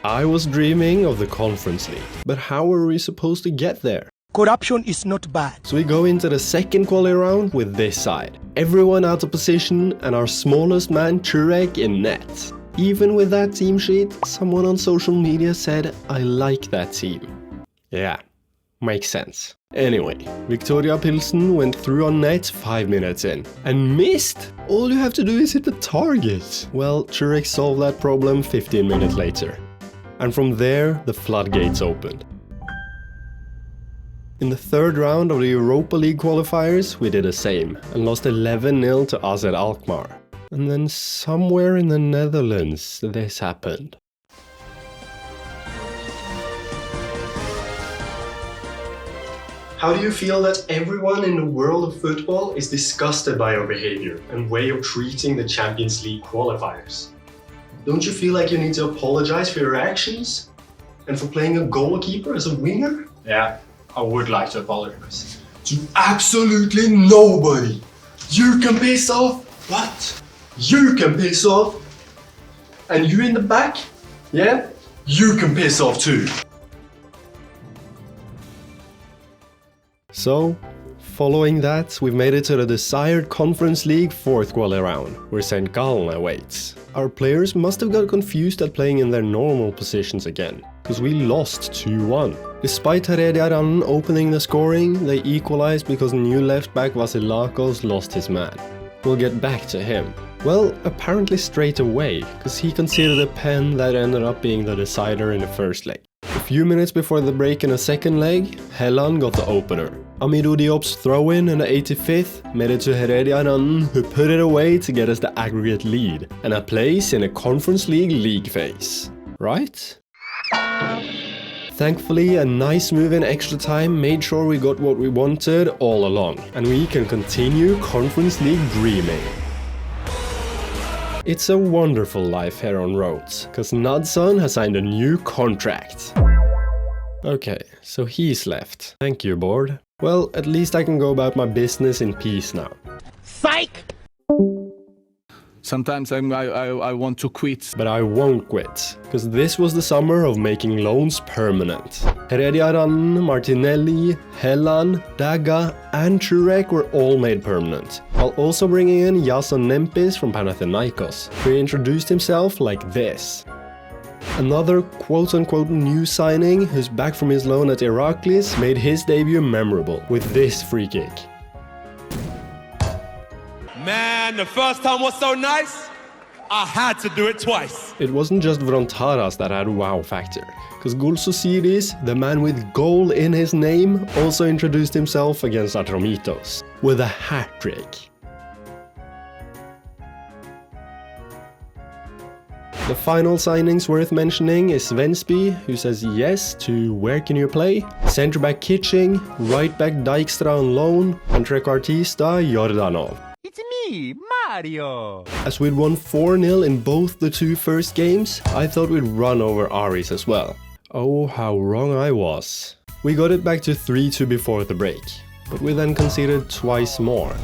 I was dreaming of the Conference League, but how are we supposed to get there? Corruption is not bad. So we go into the second quali round with this side. Everyone out of position and our smallest man Turek in net. Even with that team sheet, someone on social media said, I like that team. Yeah, makes sense. Anyway, Victoria Pilsen went through on net 5 minutes in and missed. All you have to do is hit the target. Well, Turek solved that problem 15 minutes later. And from there, the floodgates opened. In the third round of the Europa League qualifiers, we did the same and lost 11-0 to AZ Alkmaar. And then somewhere in the Netherlands, this happened. How do you feel that everyone in the world of football is disgusted by your behavior and way of treating the Champions League qualifiers? Don't you feel like you need to apologize for your actions? And for playing a goalkeeper as a winger? Yeah, I would like to apologize. To absolutely nobody! You can piss off! What? You can piss off! And you in the back? Yeah? You can piss off too! So, following that, we've made it to the desired Conference League 4th quali round, where St. Gallen awaits. Our players must have got confused at playing in their normal positions again, because we lost 2-1. Despite Heredia opening the scoring, they equalized because new left back Vasilakos lost his man. We'll get back to him. Well, apparently straight away, because he conceded a pen that ended up being the decider in the first leg. A few minutes before the break in the second leg, Helland got the opener. Amidou Diop's throw-in in the 85th made it to Heredia, who put it away to get us the aggregate lead and a place in a Conference League phase. Right? Thankfully, a nice move in extra time made sure we got what we wanted all along, and we can continue Conference League dreaming. It's a wonderful life here on Rhodes, cause Nudson has signed a new contract. Okay, so he's left. Thank you, board. Well, at least I can go about my business in peace now. Psych! Sometimes I want to quit. But I won't quit, because this was the summer of making loans permanent. Heredia, Martinelli, Helland, Daga and Turek were all made permanent, while also bringing in Jason Nempis from Panathinaikos, who introduced himself like this. Another quote-unquote new signing, who's back from his loan at Iraklis, made his debut memorable with this free kick. Man, the first time was so nice, I had to do it twice. It wasn't just Vrontaras that had wow factor, because Gulsosidis, the man with goal in his name, also introduced himself against Atromitos with a hat-trick. The final signings worth mentioning is Svensby, who says yes to where can you play, centre back Kitching, right back Dijkstra on loan, and trequartista Jordanov. It's me, Mario! As we'd won 4-0 in both the two first games, I thought we'd run over Aris as well. Oh, how wrong I was. We got it back to 3-2 before the break, but we then conceded twice more.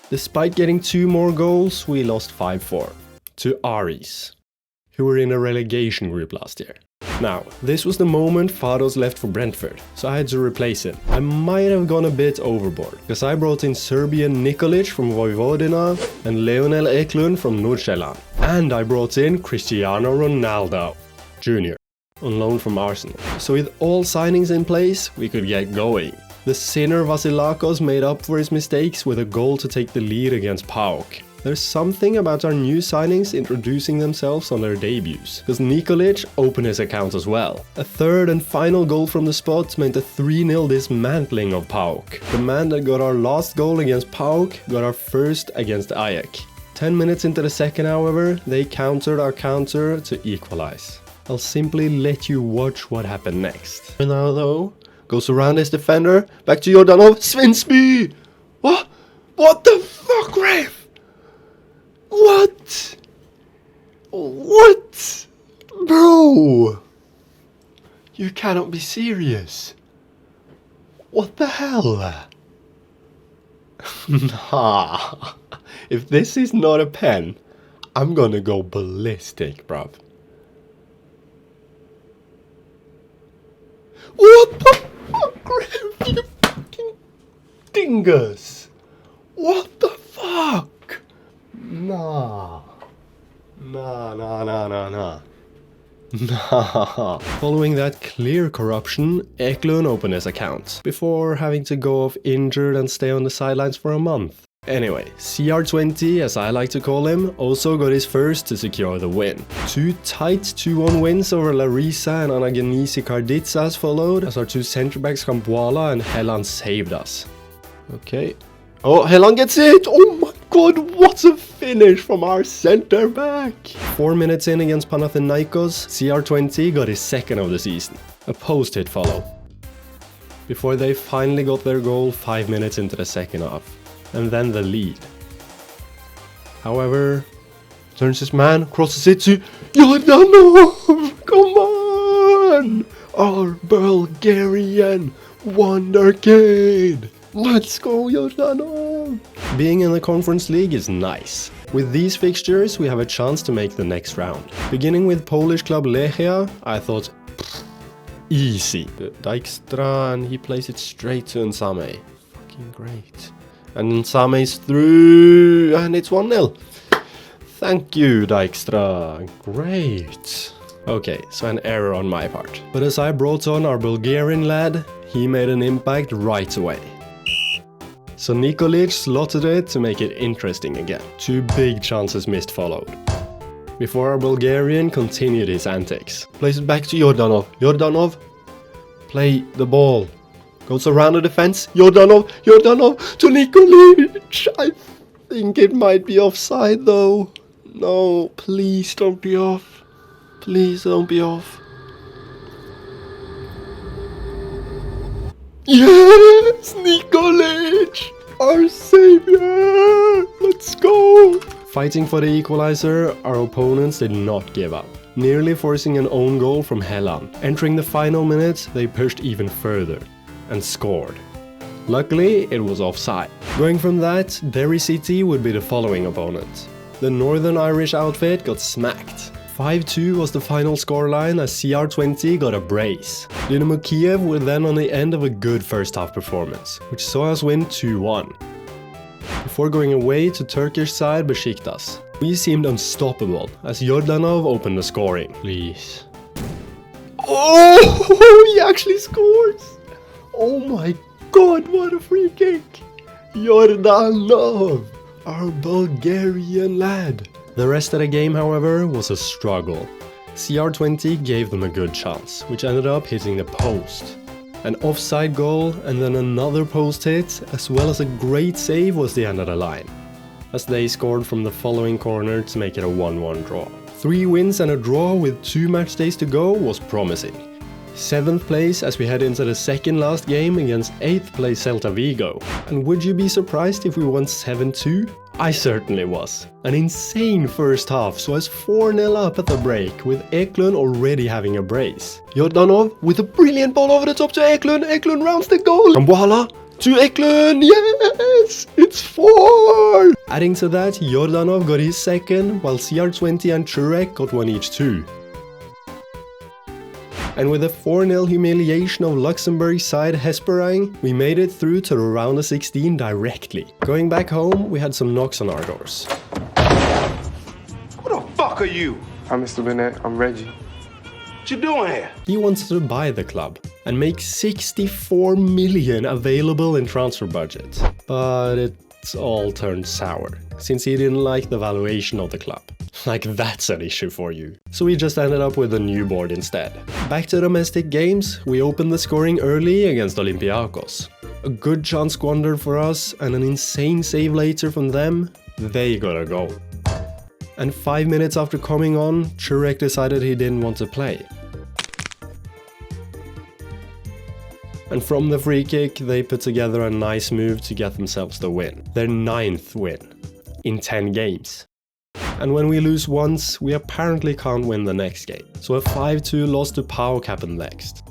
Despite getting 2 more goals, we lost 5-4 to Aris, who were in a relegation group last year. Now, this was the moment Fados left for Brentford, so I had to replace him. I might have gone a bit overboard, because I brought in Serbian Nikolic from Vojvodina and Leonel Eklund from Nordsjælland. And I brought in Cristiano Ronaldo Jr. on loan from Arsenal. So with all signings in place, we could get going. The sinner Vasilakos made up for his mistakes with a goal to take the lead against PAOK. There's something about our new signings introducing themselves on their debuts, because Nikolic opened his account as well. A third and final goal from the spot meant a 3-0 dismantling of PAOK. The man that got our last goal against PAOK got our first against Ajax. 10 minutes into the second, however, they countered our counter to equalize. I'll simply let you watch what happened next. Ronaldo goes around his defender, back to Jordanov, Svensby! What? What the fuck, ref? What? What? Bro! You cannot be serious. What the hell? Nah. If this is not a pen, I'm gonna go ballistic, bruv. What the fuck, Griff? You fucking dingus! What the fuck? Nah. Nah. Following that clear corruption, Eklund opened his account, before having to go off injured and stay on the sidelines for a month. Anyway, CR20, as I like to call him, also got his first to secure the win. 2 tight 2-1 wins over Larissa and Anagenisi Karditsas followed, as our 2 centre-backs Kampuala and Helland saved us. Okay. Oh, Helland gets it! Oh my god, what a finish from our centre-back! 4 minutes in against Panathinaikos, CR20 got his second of the season. A post-hit follow. Before they finally got their goal 5 minutes into the second half. And then the lead. However, turns his man, crosses it to Jordanov! Come on! Our Bulgarian wonderkid! Let's go, Jordanov! Being in the Conference League is nice. With these fixtures, we have a chance to make the next round. Beginning with Polish club Lechia, I thought, easy. Dijkstra, and he plays it straight to Nsame. Fucking great. And Nsame's through, and it's 1-0. Thank you, Dijkstra. Great. Okay, so an error on my part. But as I brought on our Bulgarian lad, he made an impact right away. So Nikolic slotted it to make it interesting again. 2 big chances missed followed. Before our Bulgarian continued his antics. Plays it back to Jordanov. Jordanov, play the ball. Goes around the defense. Jordanov to Nikolic. I think it might be offside though. No, please don't be off. Please don't be off. Yes, Nikolic, our savior. Let's go. Fighting for the equalizer, our opponents did not give up, nearly forcing an own goal from Helland. Entering the final minutes, they pushed even further and scored. Luckily, it was offside. Going from that, Derry City would be the following opponent. The Northern Irish outfit got smacked. 5-2 was the final scoreline as CR20 got a brace. Dynamo Kiev were then on the end of a good first half performance, which saw us win 2-1. Before going away to Turkish side Besiktas. We seemed unstoppable as Jordanov opened the scoring. Please. Oh, he actually scores! Oh my god, what a free kick! Jordanov, our Bulgarian lad. The rest of the game, however, was a struggle. CR20 gave them a good chance, which ended up hitting the post. An offside goal and then another post hit, as well as a great save was the end of the line, as they scored from the following corner to make it a 1-1 draw. 3 wins and a draw with 2 match days to go was promising. 7th place as we head into the second last game against 8th place Celta Vigo. And would you be surprised if we won 7-2? I certainly was. An insane first half, so as 4-0 up at the break, with Eklund already having a brace. Jordanov with a brilliant ball over the top to Eklund. Eklund rounds the goal. Kampuala to Eklund. Yes, it's 4. Adding to that, Jordanov got his second, while CR20 and Churek got one each too. And with a 4-0 humiliation of Luxembourg side Hesperang, we made it through to the round of 16 directly. Going back home, we had some knocks on our doors. Who the fuck are you? I'm Mr. Bennett, I'm Reggie. What you doing here? He wanted to buy the club and make 64 million available in transfer budget. But it all turned sour, since he didn't like the valuation of the club. Like that's an issue for you. So we just ended up with a new board instead. Back to domestic games, we opened the scoring early against Olympiacos. A good chance squandered for us and an insane save later from them, they got a goal. And 5 minutes after coming on, Churek decided he didn't want to play. And from the free kick, they put together a nice move to get themselves the win. Their 9th win in 10 games. And when we lose once, we apparently can't win the next game. So a 5-2 loss to PAOK happened next.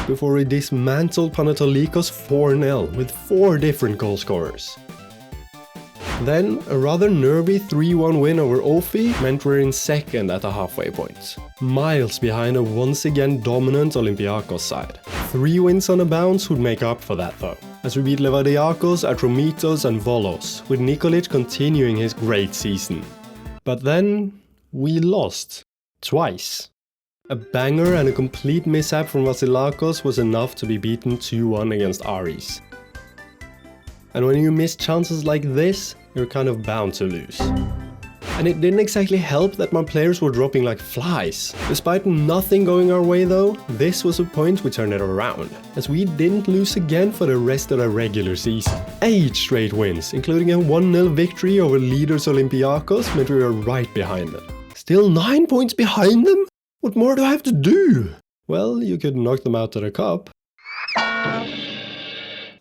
Before we dismantled Panathinaikos 4-0 with 4 different goal scorers. Then, a rather nervy 3-1 win over Ofi meant we're in second at the halfway point. Miles behind a once again dominant Olympiacos side. 3 wins on a bounce would make up for that though, as we beat Levadiakos, Atromitos and Volos, with Nikolic continuing his great season. But then we lost. Twice. A banger and a complete mishap from Vasilakos was enough to be beaten 2-1 against Aris. And when you miss chances like this, you're kind of bound to lose. And it didn't exactly help that my players were dropping like flies. Despite nothing going our way though, this was a point we turned it around, as we didn't lose again for the rest of the regular season. 8 straight wins, including a 1-0 victory over leaders Olympiacos, meant we were right behind them. Still 9 points behind them? What more do I have to do? Well, you could knock them out of the cup.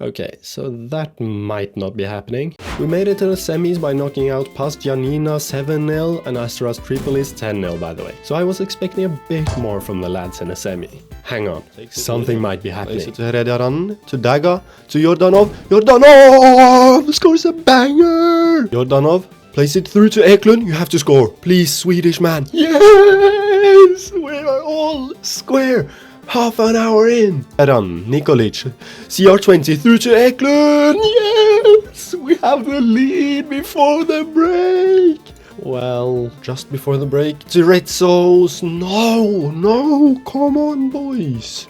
Okay, so that might not be happening. We made it to the semis by knocking out Past Janina 7-0 and Astras Tripolis 10-0 by the way. So I was expecting a bit more from the lads in the semi. Hang on, something might be happening. Plays it to Herediaran, to Daga, to Jordanov. Jordanov scores a banger! Jordanov plays it through to Eklund. You have to score. Please, Swedish man. Yes! We are all square. Half an hour in. Eran, Nikolic, CR20 through to Eklund. Yes! We have the lead before the break. Well, just before the break. To Retsos. No, come on, boys.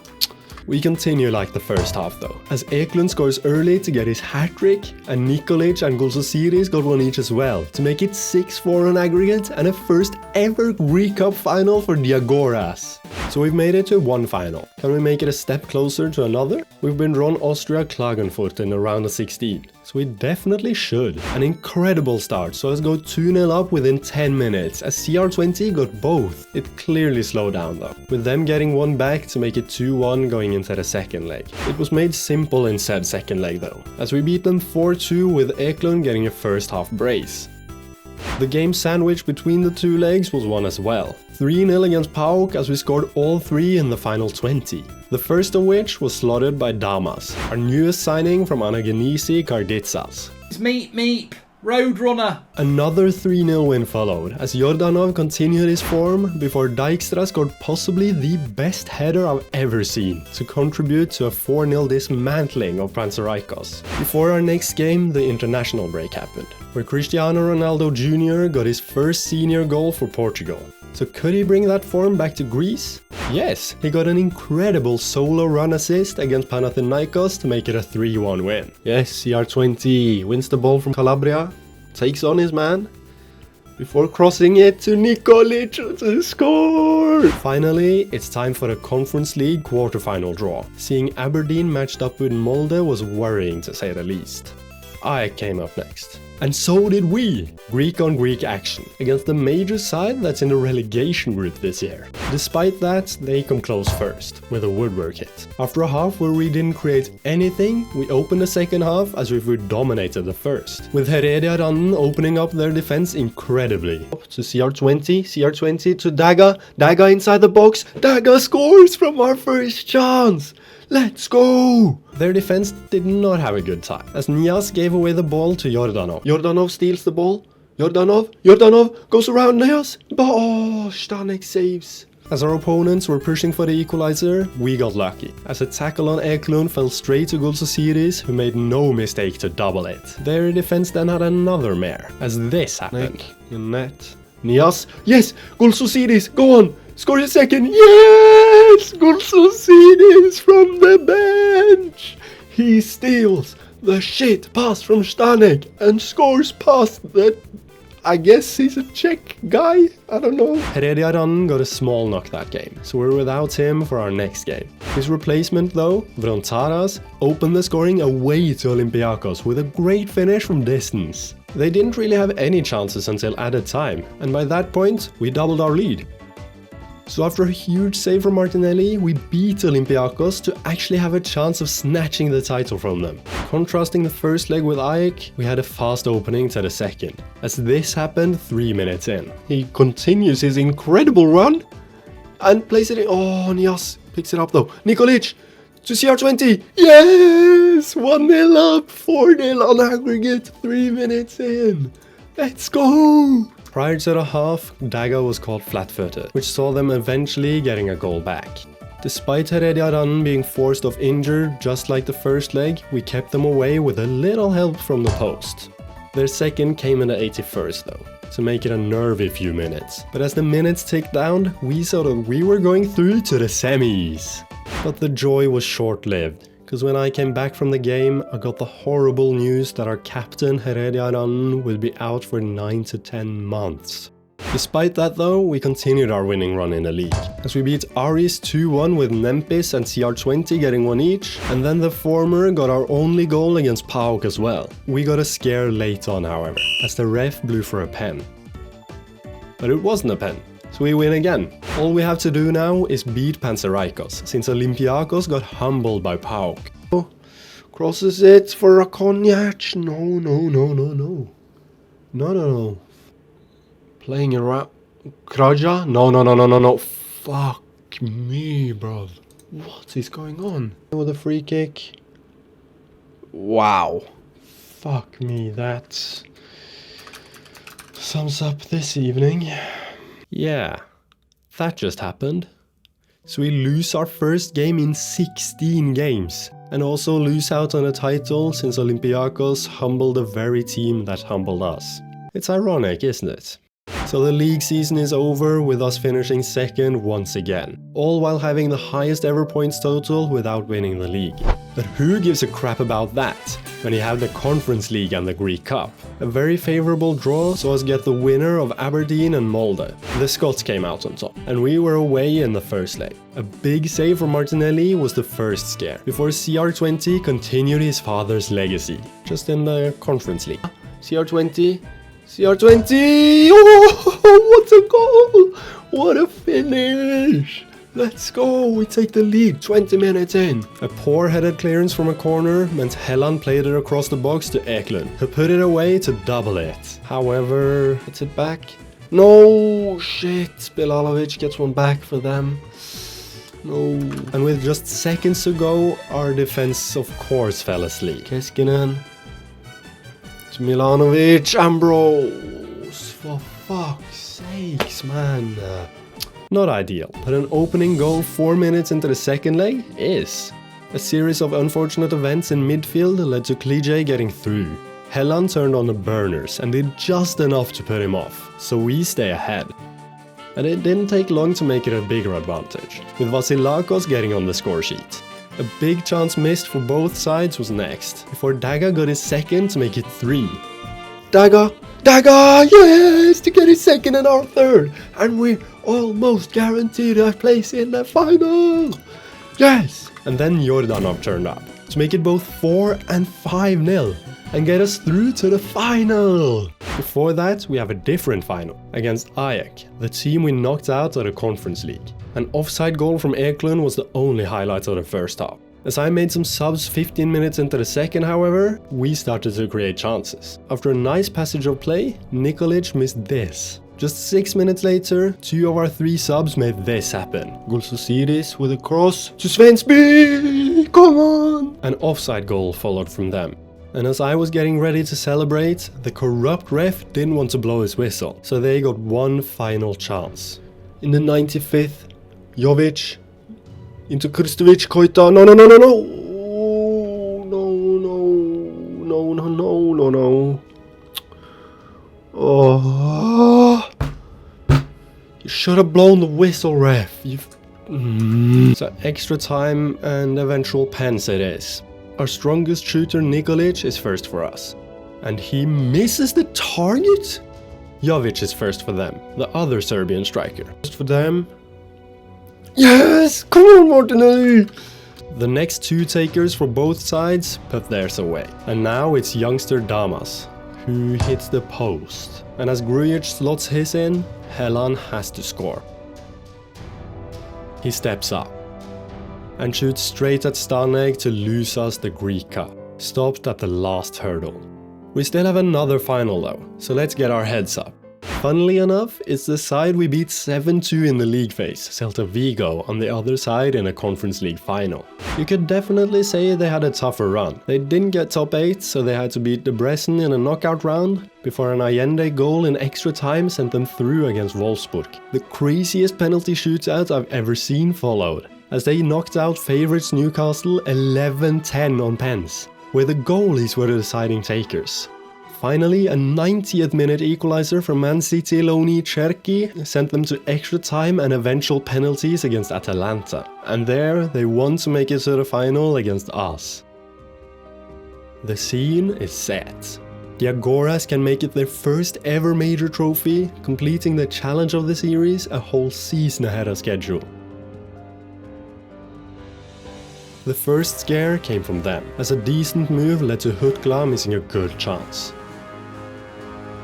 We continue like the first half though, as Eklund scores early to get his hat-trick, and Nikolic and Golsosiris got one each as well, to make it 6-4 on aggregate and a first ever Greek Cup final for Diagoras. So we've made it to one final. Can we make it a step closer to another? We've been drawn Austria Klagenfurt in the round of 16, so we definitely should. An incredible start, so let's go 2-0 up within 10 minutes, as CR20 got both. It clearly slowed down though, with them getting one back to make it 2-1 going into the second leg. It was made simple in said second leg though, as we beat them 4-2 with Eklund getting a first half brace. The game sandwich between the two legs was won as well. 3-0 against PAOK as we scored all 3 in the final 20. The first of which was slotted by Damas, our newest signing from Anagenisi Karditsas. It's Meep, Roadrunner. Another 3-0 win followed, as Jordanov continued his form before Dijkstra scored possibly the best header I've ever seen, to contribute to a 4-0 dismantling of Panathinaikos. Before our next game, the international break happened, where Cristiano Ronaldo Jr. got his first senior goal for Portugal. So could he bring that form back to Greece? Yes, he got an incredible solo run assist against Panathinaikos to make it a 3-1 win. Yes, CR20 wins the ball from Calabria, takes on his man, before crossing it to Nikolic to score! Finally, it's time for the Conference League quarterfinal draw. Seeing Aberdeen matched up with Molde was worrying to say the least. I came up next. And so did we! Greek on Greek action, against the major side that's in the relegation group this year. Despite that, they come close first, with a woodwork hit. After a half where we didn't create anything, we opened the second half as if we dominated the first, with Herediaran opening up their defense incredibly. To CR20 to Daga inside the box, Daga scores from our first chance! Let's go! Their defense did not have a good time, as Nias gave away the ball to Jordanov. Jordanov steals the ball. Jordanov goes around Nias. Oh, Stanek saves. As our opponents were pushing for the equalizer, we got lucky, as a tackle on Eklund fell straight to Golsosiris, who made no mistake to double it. Their defense then had another mare, as this happened. In net. Nias. Yes! Golsosiris, go on! Score a second! Yes! Golsosiris from the bench! He steals the shit pass from Stanek and scores past the... I guess he's a Czech guy? I don't know. Herediaran got a small knock that game, so we're without him for our next game. His replacement though, Vrontaras, opened the scoring away to Olympiacos with a great finish from distance. They didn't really have any chances until added time, and by that point, we doubled our lead. So after a huge save from Martinelli, we beat Olympiacos to actually have a chance of snatching the title from them. Contrasting the first leg with Aik, we had a fast opening to the second, as this happened 3 minutes in. He continues his incredible run and plays it in. Oh, Nias picks it up though. Nikolic to CR20. Yes! 1-0 up, 4-0 on aggregate, 3 minutes in. Let's go! Prior to the half, Daga was caught flat-footed, which saw them eventually getting a goal back. Despite Heredia being forced off injured just like the first leg, we kept them away with a little help from the post. Their second came in the 81st though, to make it a nervy few minutes. But as the minutes ticked down, we saw that we were going through to the semis. But the joy was short-lived, because when I came back from the game, I got the horrible news that our captain Heredia will be out for 9 to 10 months. Despite that though, we continued our winning run in the league, as we beat Aris 2-1 with Nempis and CR20 getting one each, and then the former got our only goal against PAOK as well. We got a scare late on however, as the ref blew for a pen. But it wasn't a pen, so we win again. All we have to do now is beat Panserikos, since Olympiakos got humbled by PAOK. Oh, crosses it for a cognac. No. No. Playing around. Kraja? No. Fuck me, bro. What is going on? With a free kick. Wow. Fuck me, that sums up this evening. Yeah, that just happened. So we lose our first game in 16 games, and also lose out on a title since Olympiakos humbled the very team that humbled us. It's ironic, isn't it? So the league season is over with us finishing second once again, all while having the highest ever points total without winning the league. But who gives a crap about that when you have the Conference League and the Greek Cup? A very favourable draw saw us get the winner of Aberdeen and Molde. The Scots came out on top, and we were away in the first leg. A big save from Martinelli was the first scare, before CR20 continued his father's legacy, just in the Conference League. CR20. Oh, what a goal! What a finish! Let's go, we take the lead 20 minutes in. A poor headed clearance from a corner meant Helland played it across the box to Eklund, who put it away to double it. However, gets it back. No, shit, Bilalovic gets one back for them. No. And with just seconds to go, our defense of course fell asleep. Keskinen. Milanovic, Ambrose, for fuck's sakes, man. Not ideal, but an opening goal 4 minutes into the second leg is. A series of unfortunate events in midfield led to Klije getting through. Helland turned on the burners and did just enough to put him off, so we stay ahead. And it didn't take long to make it a bigger advantage, with Vasilakos getting on the score sheet. A big chance missed for both sides was next, before Daga got his second to make it 3. Daga, yes, to get his second and our third, and we're almost guaranteed a place in the final. Yes! And then Jordanov turned up, to make it both 4 and 5-0, and get us through to the final. Before that, we have a different final, against Ajax, the team we knocked out of the Conference League. An offside goal from Eklund was the only highlight of the first half. As I made some subs 15 minutes into the second, however, we started to create chances. After a nice passage of play, Nikolic missed this. Just 6 minutes later, 2 of our 3 subs made this happen. Gulsosiris with a cross to Svensby! Come on! An offside goal followed from them. And as I was getting ready to celebrate, the corrupt ref didn't want to blow his whistle, so they got one final chance. In the 95th, Jovic into Krstovic, Koita, no. Oh, you should have blown the whistle, ref. So extra time and eventual pens it is. Our strongest shooter Nikolic is first for us, and he misses the target? Jovic is first for them, the other Serbian striker. First for them. Yes! Come on, Martinelli! The next 2 takers for both sides put theirs away. And now it's youngster Damas, who hits the post. And as Grujic slots his in, Helland has to score. He steps up and shoots straight at Staneg to lose us the Greek Cup, stopped at the last hurdle. We still have another final though, so let's get our heads up. Funnily enough, it's the side we beat 7-2 in the league phase, Celta Vigo, on the other side in a Conference League final. You could definitely say they had a tougher run. They didn't get top 8, so they had to beat Debrecen in a knockout round, before an Allende goal in extra time sent them through against Wolfsburg. The craziest penalty shootout I've ever seen followed. as they knocked out favourites Newcastle 11-10 on pens, where the goalies were the deciding takers. Finally, a 90th minute equaliser from Man City loanee Cherki sent them to extra time and eventual penalties against Atalanta, and there they won to make it to the final against us. The scene is set. The Agoras can make it their first ever major trophy, completing the challenge of the series a whole season ahead of schedule. The first scare came from them, as a decent move led to Hutkla missing a good chance.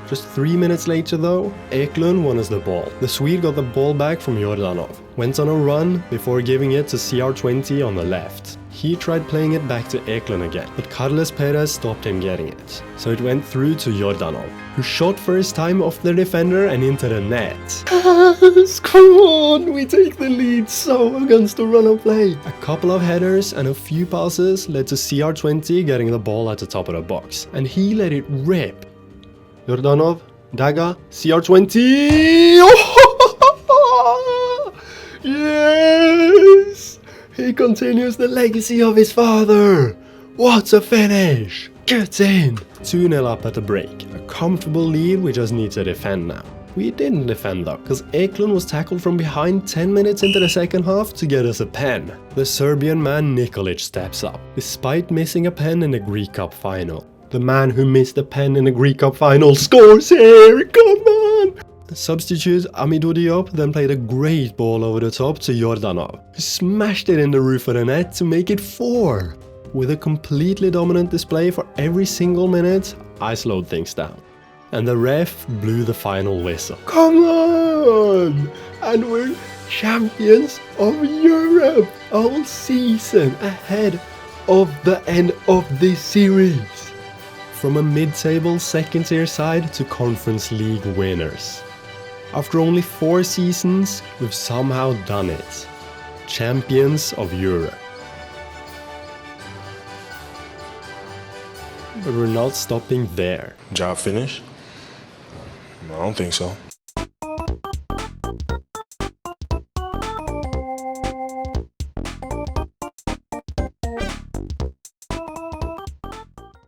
Just 3 minutes later though, Eklund won us the ball. The Swede got the ball back from Jordanov, went on a run before giving it to CR20 on the left. He tried playing it back to Eklund again, but Carles Perez stopped him getting it. So it went through to Jordanov, who shot first time off the defender and into the net. Yes, come on, we take the lead so against the run of play. A couple of headers and a few passes led to CR20 getting the ball at the top of the box, and he let it rip. Jordanov, Daga, CR20! Oh! Yes! He continues the legacy of his father! What a finish! Get in! 2-0 up at the break. A comfortable lead we just need to defend now. We didn't defend though, because Eklund was tackled from behind 10 minutes into the second half to get us a pen. The Serbian man Nikolic steps up, despite missing a pen in the Greek Cup final. The man who missed a pen in the Greek Cup final scores here! Come on! Substitute Amidou Diop then played a great ball over the top to Jordanov, who smashed it in the roof of the net to make it 4. With a completely dominant display for every single minute, I slowed things down. And the ref blew the final whistle. Come on! And we're champions of Europe all season ahead of the end of this series. From a mid-table second-tier side to Conference League winners. After only 4 seasons, we've somehow done it. Champions of Europe. But we're not stopping there. Job finished? I don't think so.